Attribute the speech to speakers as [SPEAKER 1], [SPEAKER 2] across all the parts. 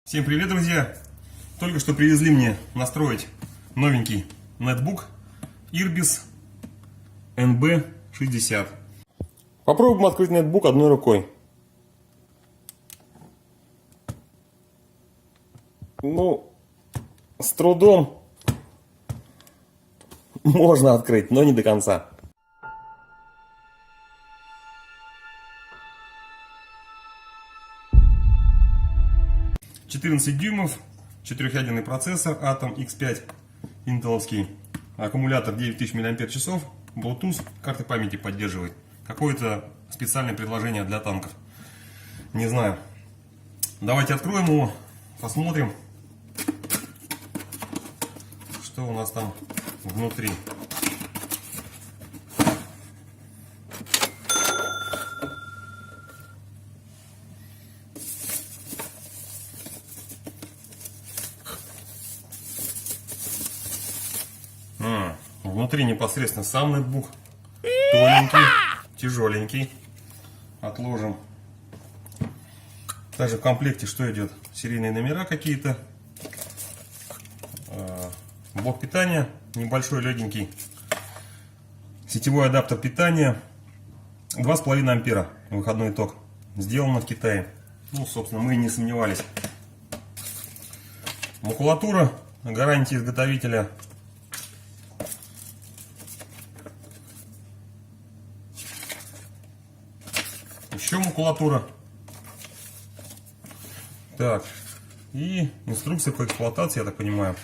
[SPEAKER 1] Всем привет, друзья! Только что привезли мне настроить новенький нетбук Irbis NB60. Попробуем открыть нетбук одной рукой. Ну, с трудом можно открыть, но не до конца. «14 дюймов», четырехъядерный процессор Atom X5 интеловский, аккумулятор 9000 мАч, Bluetooth, карты памяти поддерживает. Какое-то специальное предложение для танков. Не знаю. Давайте откроем его, посмотрим, что у нас там внутри. Внутри непосредственно сам нетбук, тоненький, тяжеленький. Отложим. Также в комплекте что идет? Серийные номера какие-то, блок питания небольшой, легенький, сетевой адаптер питания, 2,5 ампера выходной ток, сделано в Китае. Ну, собственно, мы и не сомневались. Макулатура, гарантия изготовителя. Еще макулатура. Так, и инструкция по эксплуатации, я так понимаю.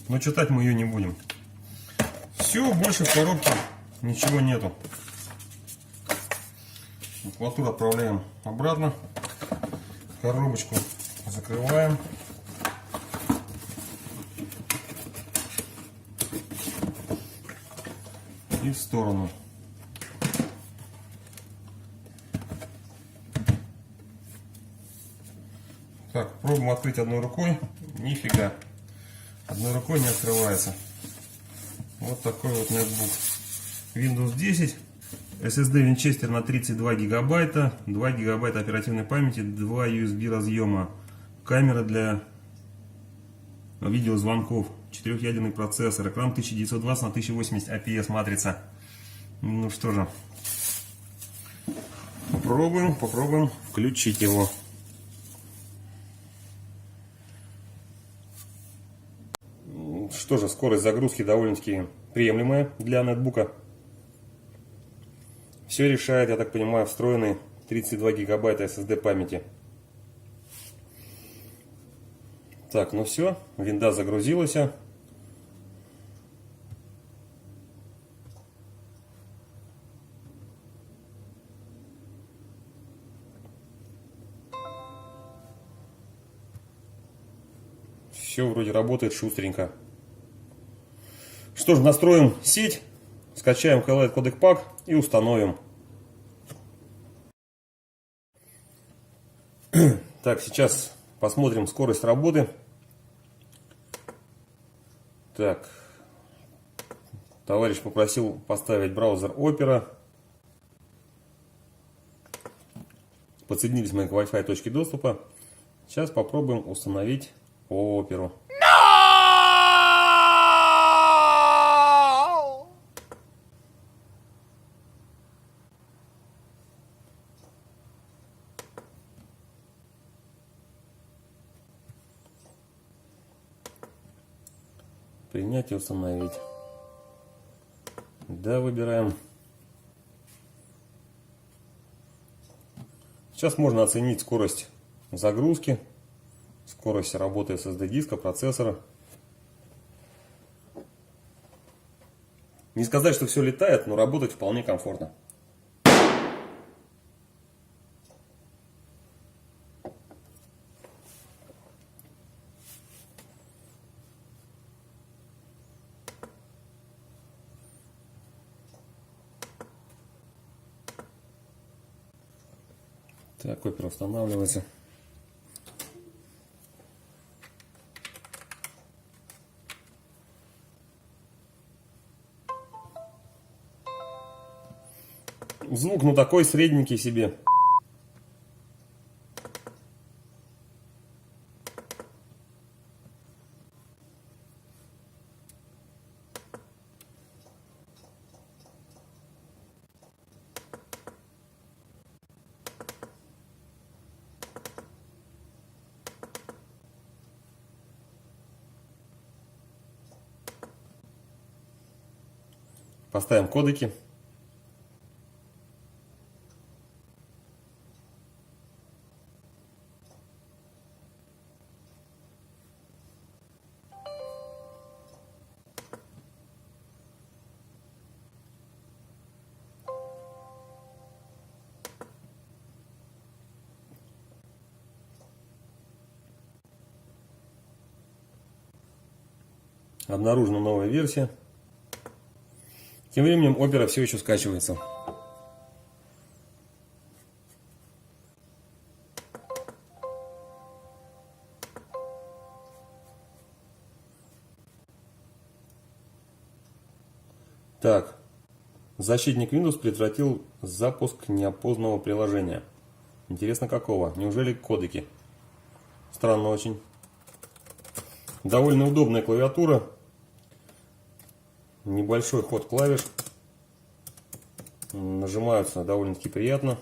[SPEAKER 1] Но читать мы ее не будем. Все, больше в коробке ничего нету. Макулатуру отправляем обратно. Коробочку закрываем. И в сторону. Так, пробуем открыть одной рукой. Нифига. Одной рукой не открывается. Вот такой вот нетбук. Windows 10. SSD Winchester на 32 гигабайта. 2 гигабайта оперативной памяти. 2 USB разъема. Камера для видеозвонков. Четырехъядерный процессор. Экран 1920 на 1080 IPS матрица. Ну что же. Попробуем включить его. Что же, скорость загрузки довольно-таки приемлемая для нетбука. Все решает, я так понимаю, встроенный 32 гигабайта SSD памяти. Так, ну все, винда загрузилась. Все вроде работает шустренько. Что ж, настроим сеть, скачаем Highlight Codec Pack и установим. Так, сейчас посмотрим скорость работы. Так, товарищ попросил поставить браузер Opera. Подсоединились мы к Wi-Fi точке доступа. Сейчас попробуем установить Opera. Принять и установить. Да, выбираем. Сейчас можно оценить скорость загрузки, скорость работы SSD диска, процессора. Не сказать, что все летает, но работать вполне комфортно. Так, Opera устанавливается. Звук, ну такой средненький себе. Поставим кодеки. Обнаружена новая версия. Тем временем Opera все еще скачивается. Так, защитник Windows предотвратил запуск неопознанного приложения. Интересно, какого? Неужели кодеки? Странно очень. Довольно удобная клавиатура. Небольшой ход клавиш. Нажимаются довольно-таки приятно.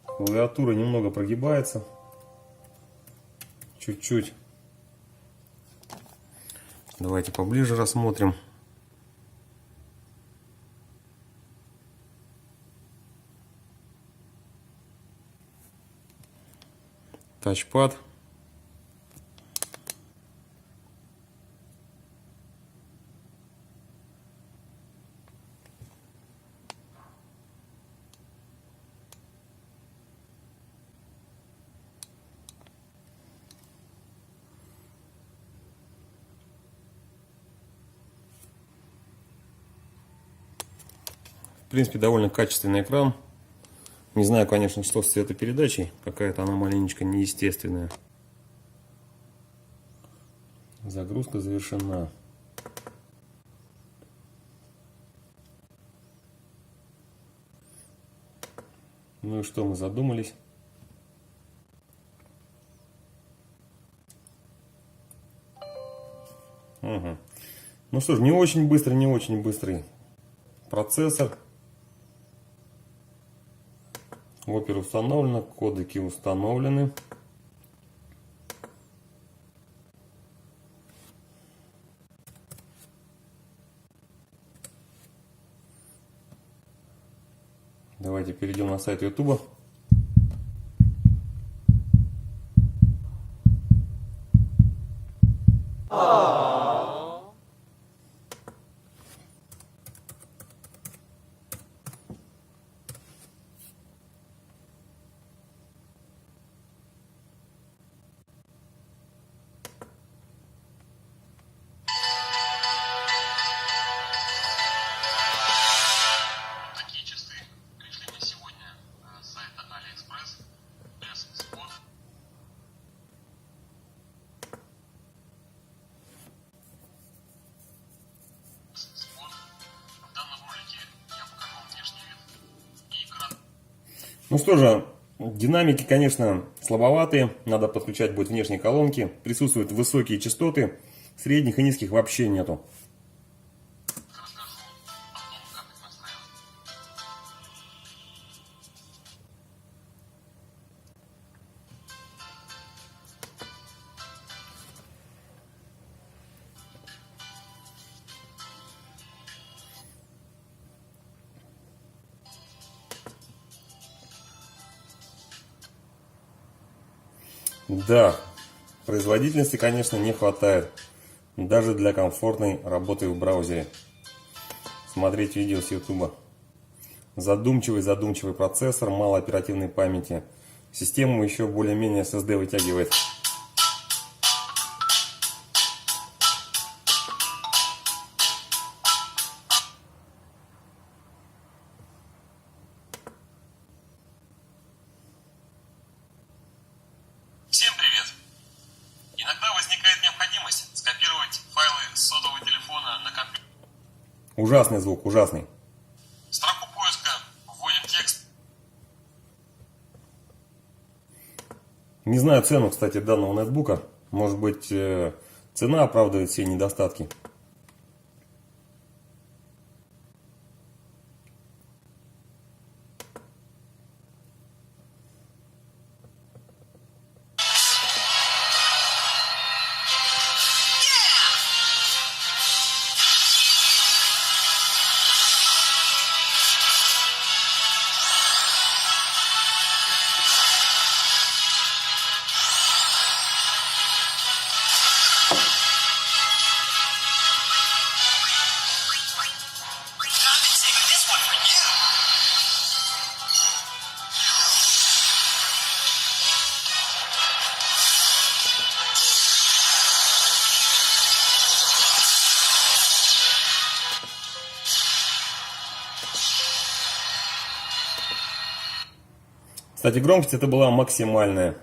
[SPEAKER 1] Клавиатура немного прогибается. Чуть-чуть. Давайте поближе рассмотрим. Тачпад. В принципе, довольно качественный экран. Не знаю, конечно, что с цветопередачей. Какая-то она маленечко неестественная. Загрузка завершена. Ну и что, мы задумались. Угу. Ну что ж, не очень быстрый процессор. Opera установлена, кодеки установлены. Давайте перейдем на сайт YouTube.
[SPEAKER 2] Такие часы пришли мне сегодня с сайта AliExpress. S-Spot. В данном ролике я покажу вам внешний вид и экран.
[SPEAKER 1] Ну что же, динамики, конечно, слабоватые. Надо подключать будет внешние колонки. Присутствуют высокие частоты. Средних и низких вообще нету.
[SPEAKER 2] Расскажу о том, как их настраивать.
[SPEAKER 1] Да, производительности, конечно, не хватает. Даже для комфортной работы в браузере. Смотреть видео с YouTube. Задумчивый процессор, мало оперативной памяти. Систему еще более-менее SSD вытягивает.
[SPEAKER 2] Всем привет! Иногда возникает необходимость скопировать файлы с сотового телефона на компьютер.
[SPEAKER 1] Ужасный звук, ужасный.
[SPEAKER 2] В строку поиска вводим текст.
[SPEAKER 1] Не знаю цену, кстати, данного ноутбука. Может быть, цена оправдывает все недостатки. Кстати, громкость это была максимальная.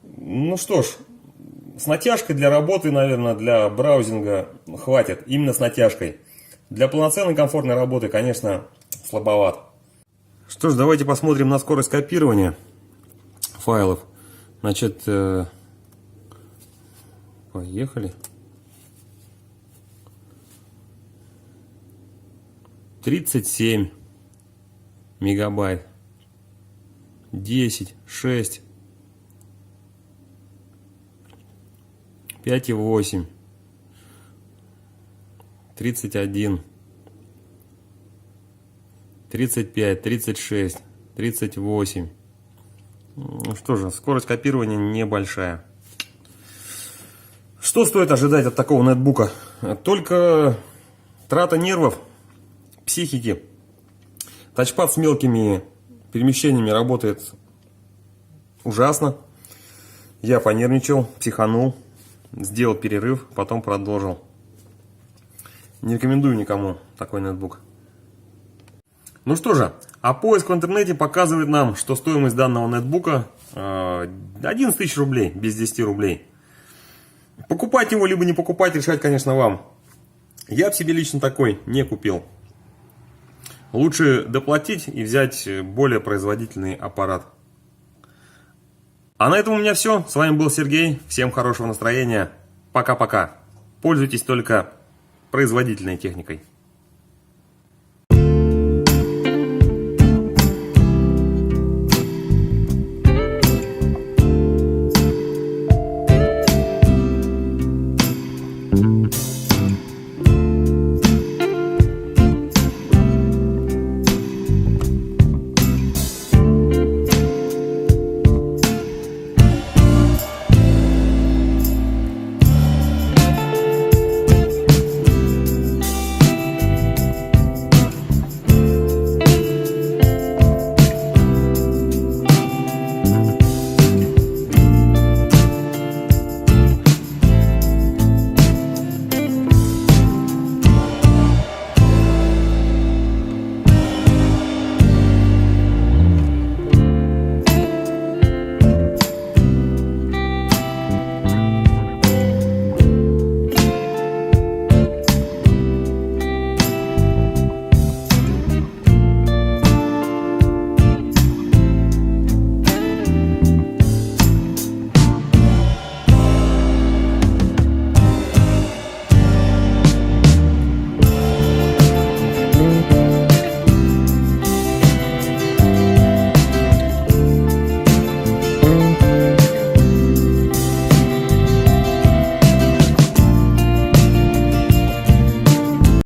[SPEAKER 1] Ну что ж, с натяжкой для работы, наверное, для браузинга хватит. Именно с натяжкой. Для полноценной комфортной работы, конечно, слабоват. Что ж, давайте посмотрим на скорость копирования файлов. Значит, поехали. 37 мегабайт. 10, 6. 5,8, 31, 35, 36, 38. Ну что же, скорость копирования небольшая. Что стоит ожидать от такого ноутбука? Только трата нервов, психики. Тачпад с мелкими перемещениями работает ужасно. Я понервничал, психанул. Сделал перерыв, потом продолжил. Не рекомендую никому такой ноутбук. Ну что же, а поиск в интернете показывает нам, что стоимость данного ноутбука 11 тысяч рублей, без 10 рублей. Покупать его, либо не покупать, решать, конечно, вам. Я бы себе лично такой не купил. Лучше доплатить и взять более производительный аппарат. А на этом у меня все. С вами был Сергей. Всем хорошего настроения. Пока-пока. Пользуйтесь только производительной техникой.